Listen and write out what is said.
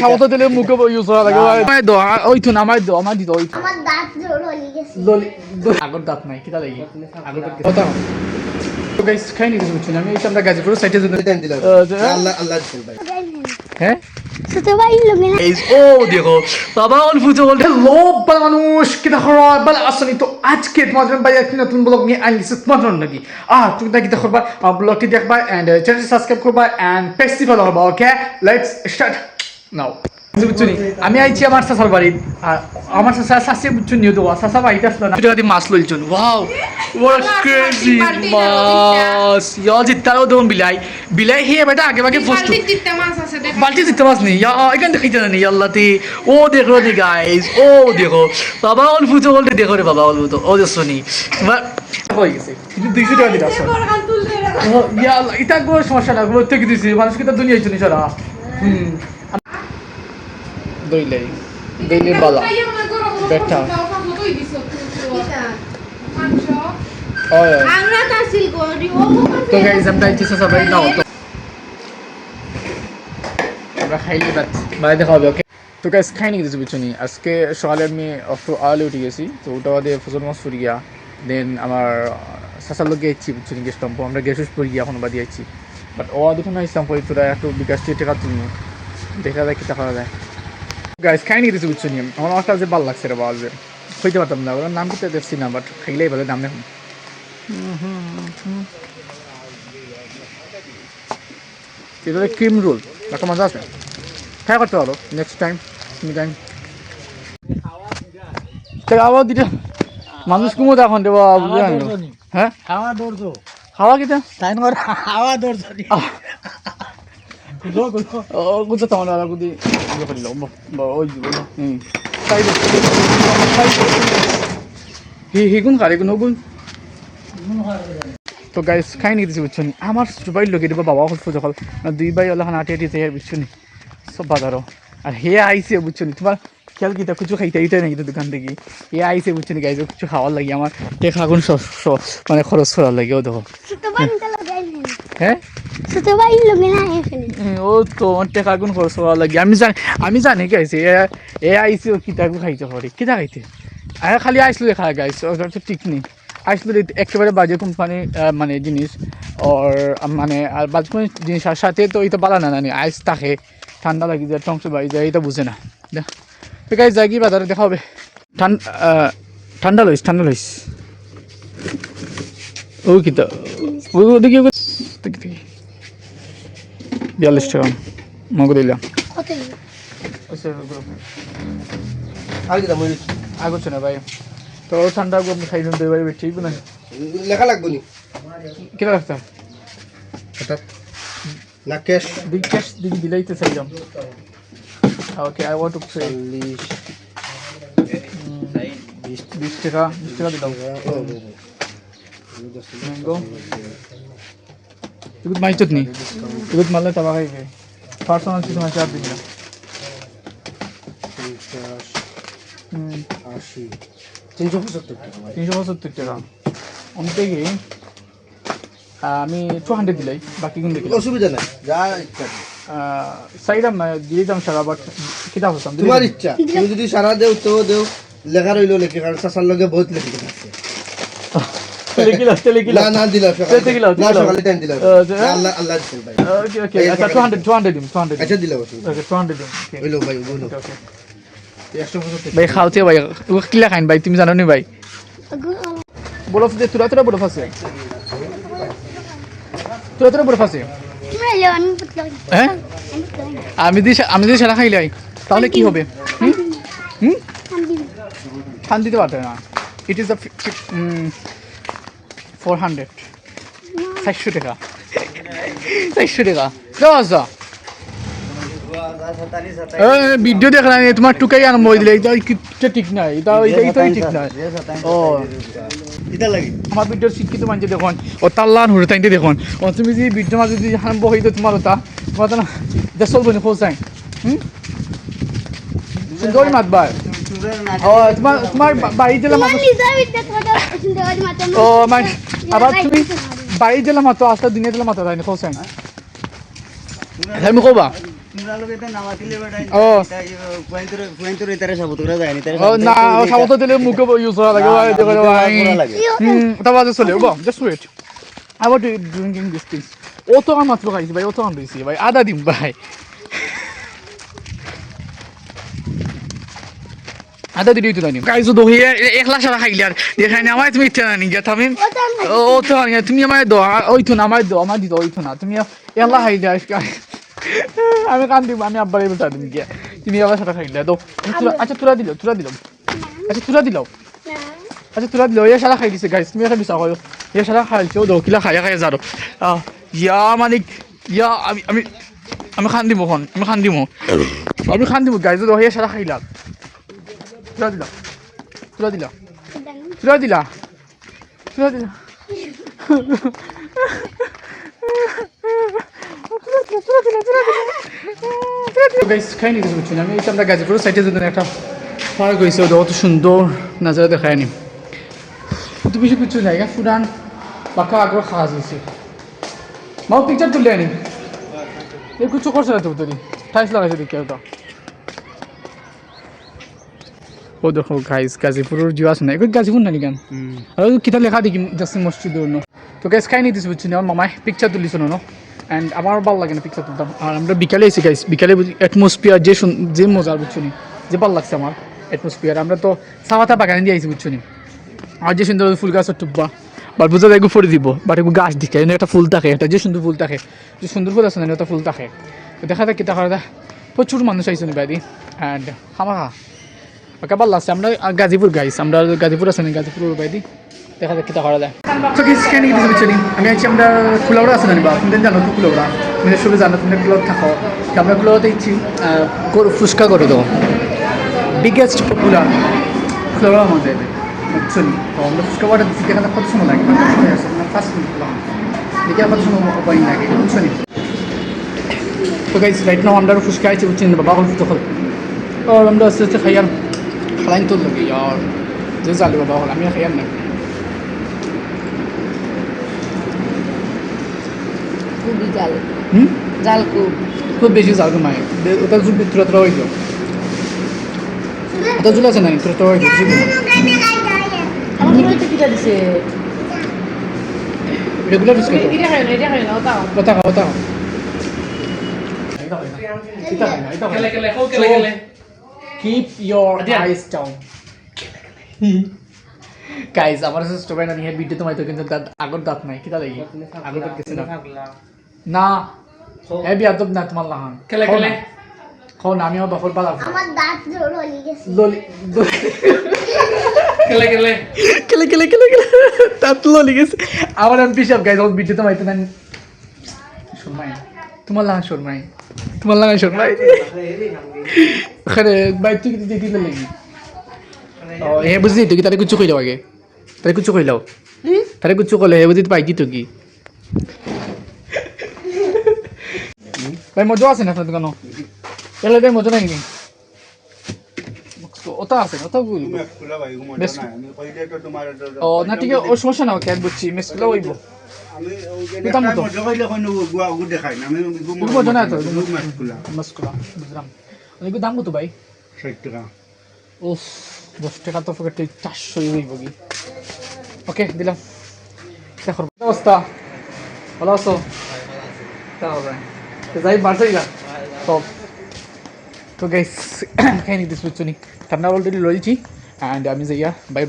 সাবত দিলে মুখে ইউজ করা লাগে আমায় দো ওইথুন আমায় দো আমার দিত ওই আমার দাঁত জ্বলি গেছে আগর দাঁত নাই কিটা লাগি আগর দাঁত কথা তো গাইস খাই নি কিছু বুঝছেন আমি এই আমরা গাজীপুর সাইডে টাইম দিলাম আল্লাহ আল্লাহ ভাই হ্যাঁ ছোট ভাই লোকে না ও দেখো বাবা অল্প তো বলতে লোভ বলা মানুষ কিটা খরা বলা আসনি তো আজকে তোমাদের ভাই একটা নতুন ব্লগ নিয়ে আইছি তোমাদের নাকি তুমি নাকি দেখবা ব্লগটি দেখবা এন্ড চ্যানেল সাবস্ক্রাইব করবা এন্ড পেজ ফলো করবা ওকে লেটস স্টার্ট নাও বুঝছনি আমি আইছি আমার সাসার বাড়ি আর আমার সাসে বুঝছনি তো সাসা বাড়িতে আসলো না যদি মাছ লইছন ওয়াও হোয়াট ক্রেজি মাছ ইয়া জিতাও দম বিলাই হে বেটা আগে আগে ফস্ট বালতি জিততে মাছ নেই ইয়া এখান দেখাইতে না আল্লাহতে ও দেখো নি গাইস ও দেখো বাবা অল্প তো বলতে দেখো রে বাবা অল্প তো ও দেখছনি হয়ে গেছে কিন্তু 200 টাকা দিতে আসো ইয়া আল্লাহ এটা কোনো সমস্যা না গুলো থেকে দিছি মানুষকে তো দুনিয়ায় চনি সারা দইলে বালা বেটা আমরা তাসিল করি ও তো গাইস আমরা ইচ্ছা সবাই নাও তো আমরা খাইলে বাই দেখা হবে ওকে তো গাইস খাই নি কিছু বুঝছনি আজকে সকালে আমি একটু আর্লি উঠে গেছি তো ওটা বাদে ফজর মাছ পড়ে গিয়া দেন আমার সাসার লোক গেছি বুঝছনি গেস্ট টাম্পো আমরা গ্যাস পড়ে গিয়া এখন বাদি আইছি বাট ও দেখুন না ইসলাম পড়ি তোরা একটু বিকাশ টাকা তুলনি দেখা যায় কি টাকা যায় গাইস খাই নি কিছু বুঝছনি আমার মাছটা যে ভালো লাগছে রে বাবা যে হইতে পারতাম না ওর নাম কি দেখছি না বাট খাইলেই ভালো নাম দেখুন এটা ক্রিম রোল একটা মজা আছে ট্রাই করতে পারো নেক্সট টাইম আবার দিটা মানুষ কুমো এখন দেবো হ্যাঁ খাওয়া দৌড়ছো খাওয়া কিটা তাই নয় খাওয়া দৌড়ছো গুজো তো আমার গুদি ইয়ে করিল ওই হিগুন খারে গুন গুন তো গাইস খাই নি দিছি বুঝছনি আমার সবাই লোকে দেবো বাবা হল যখন দুই ভাই ওলা হাঁটি হাঁটি যাই বুঝছনি সব বাজারও আর হে আইসে বুঝছনি তোমার খেয়াল কিটা কিছু খাইতে এইটা নাকি দোকান থেকে হে আইসে বুঝছনি গাইজ কিছু খাওয়ার লাগে আমার টেকা গুণ মানে খরচ করার লাগে ও দেখো ছোট ভাই তো লাগাই নেন হ্যাঁ ছোট ভাই লোকে না এখানে ও তো আমার টেকা গুণ খরচ করার লাগে আমি জানি কি আইসে এ আইসে ও কিতাবু খাইতে পারে কিতা খাইতে আর খালি আইসলো দেখা গাইস ওটা তো ঠিক নেই আসলে একেবারে বাজে কোম্পানি মানে জিনিস ওর মানে আর বাজে কোনো জিনিস আর সাথে তো এটা বালা না নানি আইস থাকে ঠান্ডা লাগি যায় টংস বাড়ি যায় এটা বুঝে না দেখ তো গাইস যাই কি বাজারে দেখা হবে ঠান্ডা লইস ও কি তো ও দেখি 42 টাকা মগো দিলাম কত আগছ না ভাই তো ঠান্ডা গরম খাই দিন ভাই ঠিক না লেখা লাগবে নি কিটা রাখতাম না ক্যাশ দিলাইতে চাইলাম okay I want to pay 20 টাকা দিলাম ম্যাঙ্গো এগুলো মাইচত নি এগুলো মারলে তাবা খাইবে পার্সোনাল কিছু মাছ আর দিন না 80 375 টাকা আমি থেকে আমি 200 দিলাই বাকি গুণ দেখি অসুবিধা নাই যা ইচ্ছা সাইডাম দিয়ে দাম সারা বাট কিতাব হতাম তোমার ইচ্ছা তুমি যদি সারা দেও তো দেও লেখা রইলো লেখে কারণ সাসার লগে বহুত লেখে আছে তেলে না দিলা না সকালে টাইম দিলা আল্লাহ আল্লাহ দিন ভাই ওকে আচ্ছা 200 দিম আচ্ছা দিলা বসে ওকে 200 দিম হইলো ভাই বলো ওকে ভাই খাওতে ভাই ও কিলা খাইন ভাই তুমি জানো নি ভাই বরফ দে তোরা বরফ আছে তোরা বরফ আছে হ্যাঁ আমি যদি সেটা খাইলাই তাহলে কি হবে ফান দিতে পারবে না ইট ইজ 400 400 টাকা 400 টাকা দাও ভিডিও দেখলাম তোমার টুকাই আরম্ভ হয়ে দিলে এটা ঠিক নাই এটা ঠিক নাই ও এটা লাগি আমার ভিডিও শিক্ষিত মানুষ দেখুন ও তাল্লান হুড়ে তাইতে দেখুন ও তুমি যদি ভিডিও মাঝে যদি আরম্ভ হয়ে তো তোমার তো না এটা চলবো না খোঁজাই সুন্দর মাতবার ও তোমার বাড়ি জেলা ও আমার আবার তুমি বাড়ি জেলা মাতো আস্তা দিনে জেলা মাতো তাই না খোঁজাই আমি কবা ও ও না ও সাবত দিলে মুখে ইউজ করা লাগে ভাই দেখো ভাই তারপর চলে গো just wait I want to drinking this things ও তো আর মাত্র খাইছি ভাই ও তো আনছি ভাই আদা দিম ভাই আদা দিই তো জানি গাইস দো হে একলা সারা খাইলি আর দেখাই না আমায় তুমি ইচ্ছা জানি গেত আমি ও তো তুমি আমায় দাও ওই তো না আমায় দাও আমার দিও ওই তো না তুমি একলা খাইলি আমি কান দিব আমি আব্বারে বলতে দিম গিয়া তুমি আবার সারা খাইলি দাও আচ্ছা তুরা দিল আচ্ছা তুরা দিল আচ্ছা তুরা দিল এ সারা খাই দিছে গাইস তুমি একটা বিচার করো এ সারা খাইছো দাও কিলা খাইয়া যারো ইয়া মালিক ইয়া আমি আমি খান দিব এখন আমি খান দিব গাইস দাও এ সারা খাইলা তুরা দিলা গাইস খাই নি কিছু আমি এই আমরা গাজীপুর সাইডে যদি একটা পার্ক হয়েছে ওটা অত সুন্দর নাজারা দেখায় নি তো বেশি কিছু জায়গা ফুরান পাকা আগ্রহ খাওয়া হয়েছে মাও পিকচার তুললে আনি এই কিছু করছে না তো তুই টাইস লাগাইছে দেখি ওটা ও দেখো গাইস গাজীপুরের জিও আছে না এগুলো গাজীপুর না কেন আর কিতা লেখা দেখি জাস্ট মসজিদ তো গাইস খাই নি দিস বুঝছি না মামাই পিকচার তুলিস না অ্যান্ড আমার ভালো লাগে না পিকচার তুলতাম আর আমরা বিকালে এসে গাইস বিকালে অ্যাটমসফিয়ার যে মজার বুঝছো নি যে ভালো লাগছে আমার অ্যাটমসফিয়ার আমরা তো সাওয়াতা বাগানে দিয়ে আইছি বুঝছো নি আর যে সুন্দর ফুল গাছ টুকবা বা বুঝা যায় ফুল দিব বাট এগুলো গাছ দিকে একটা ফুল থাকে একটা যে সুন্দর ফুল থাকে যে সুন্দর ফুল আছে না একটা ফুল থাকে তো দেখা যায় কিতা করা প্রচুর মানুষ আইসো নি বাইরে অ্যান্ড খামাখা ওকে ভালো লাগছে আমরা গাজীপুর গাইস আমরা গাজীপুর আছে না গাজীপুর বাইরে দেখা যায় কিতা করা যায় তো কিছু কেন কিছু বুঝছো নি আমি আছি আমরা কুলাউড়া আছে না বা তুমি জানো তো কুলাউড়া তুমি সবে জানো তুমি কুলাউড়া থাকো আমরা কুলাউড়াতে ইচ্ছি ফুচকা করে দেবো বিগেস্ট পপুলার কুলাউড়া মধ্যে বুঝছো নি তো আমরা ফুচকা অর্ডার দিচ্ছি এখানে কত সময় লাগে ফার্স্ট মিনিট দেখে কত সময় উপায় লাগে বুঝছো নি তো গাইস রাইট নাও আমরা ফুচকা আইছি বুঝছি না বাবা ফুচকা খাবো তো আমরা আস্তে আস্তে খাইয়ার খালাইন তো লাগে আর যে জালি বাবা হল আমি খাইয়ার না খুবই জাল জাল খুব বেশি জাল কমায় ওটা জুল তোরা হয়ে যাও ওটা জুল আছে না তোরা হয়ে যাও আমার মনে হচ্ছে কিটা দিছে রেগুলার ডিসকাউন্ট এটা হয় না ওটাও কথা keep your eyes down guys আমার কাছে স্টোভ না নিয়ে ভিডিও তোমায় তো কিন্তু আগর দাঁত নাই কিটা লাগি আগর দাঁত কিছু না এ বি আদব না তোমার লাহান খেলে খাও না আমি আমার বাপর পালা আমার দাঁত জোর হয়ে গেছে খেলে দাঁত ললি গেছে আমার এমপি সাহেব গাইস ওর ভিডিও তোমায় তো না শর্মাই তোমার লাহান শর্মাই ওখানে বাইক থেকে দিতে লাগি হে বুঝলি তো কি তারে কুচু কইলাও আগে তারে কুচু কইলে হে বুঝি পাই দিত কি ভাই মজা আছে না আপনার দোকান এলে দেয় মজা নাই নি ওটা আছে ওটা বল ও না ঠিক আছে ও সমস্যা না কেন বুঝছি মেসলা হইব মাসকুলা বুঝলাম অনেক দাম কত ভাই 60 টাকা ও 10 টাকা তো পকেটে 400 হইব কি ওকে দিলাম দেখো অবস্থা ভালো আছো যাই বাড়ছে গা তো গাইস খাই নি দিস বুঝছো নি আমরা অলরেডি লইছি অ্যান্ড আমি যাইয়া বাই